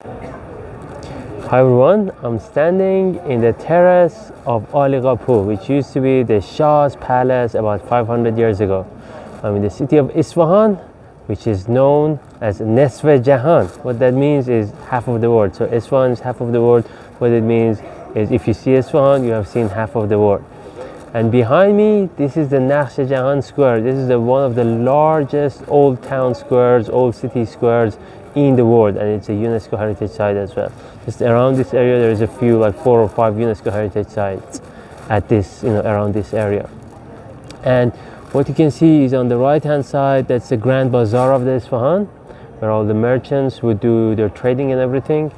Hi everyone, I'm standing in the terrace of Ali Qapu, which used to be the Shah's palace about 500 years ago. I'm in the city of Isfahan, which is known as Naqsh-e-Jahan. What that means is half of the world. So Isfahan is half of the world. What it means is if you see Isfahan, you have seen half of the world. And behind me, this is the Naqsh-e-Jahan Square. This is one of the largest old town squares, old city squares in the world, and it's a UNESCO Heritage Site as well. Just around this area, there is a few, like 4 or 5 UNESCO Heritage Sites at this, around this area. And what you can see is on the right-hand side, that's the Grand Bazaar of the Isfahan, where all the merchants would do their trading and everything.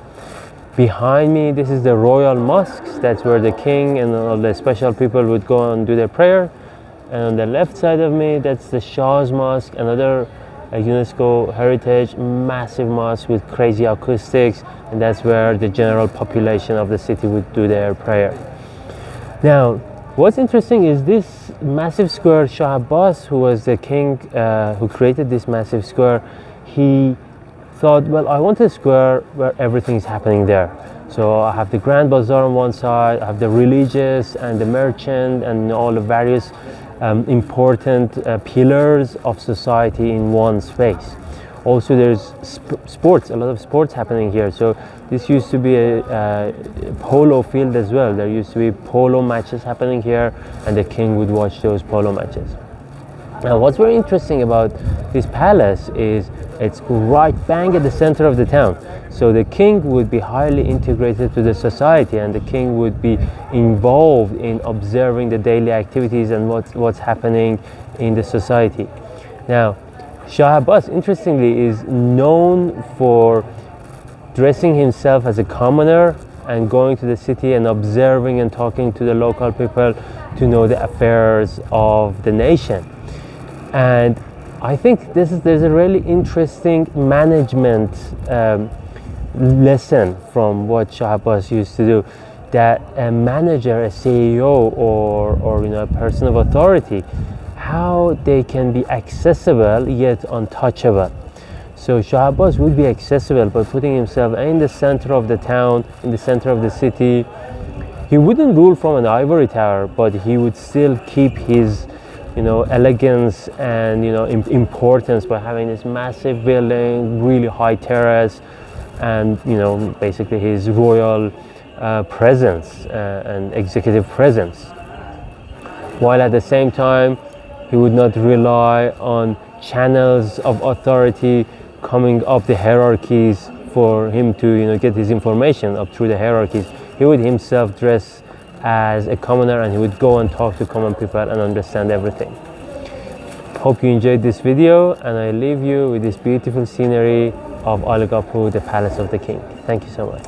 Behind me, this is the royal mosques. That's where the king and all the special people would go and do their prayer. And on the left side of me, that's the Shah's Mosque, another UNESCO heritage, massive mosque with crazy acoustics, and that's where the general population of the city would do their prayer. Now, what's interesting is this massive square. Shah Abbas, who was the king who created this massive square, he thought, well, I want a square where everything is happening there. So I have the Grand Bazaar on one side, I have the religious and the merchant and all the various important pillars of society in one space. Also, there's sports, a lot of sports happening here. So this used to be a polo field as well. There used to be polo matches happening here, and the king would watch those polo matches. Now, what's very interesting about this palace is it's right bang at the center of the town. So the king would be highly integrated to the society, and the king would be involved in observing the daily activities and what's happening in the society. Now, Shah Abbas, interestingly, is known for dressing himself as a commoner and going to the city and observing and talking to the local people to know the affairs of the nation. And I think there's a really interesting management lesson from what Shah Abbas used to do, that a manager, a CEO, or a person of authority, how they can be accessible yet untouchable. So Shah Abbas would be accessible by putting himself in the center of the town, in the center of the city. He wouldn't rule from an ivory tower, but he would still keep his elegance and importance by having this massive building, really high terrace, and basically his royal presence and executive presence, while at the same time he would not rely on channels of authority coming up the hierarchies for him to get his information up through the hierarchies. He would himself dress as a commoner, and he would go and talk to common people and understand everything. Hope you enjoyed this video, and I leave you with this beautiful scenery of Ali Qapu, the Palace of the King. Thank you so much.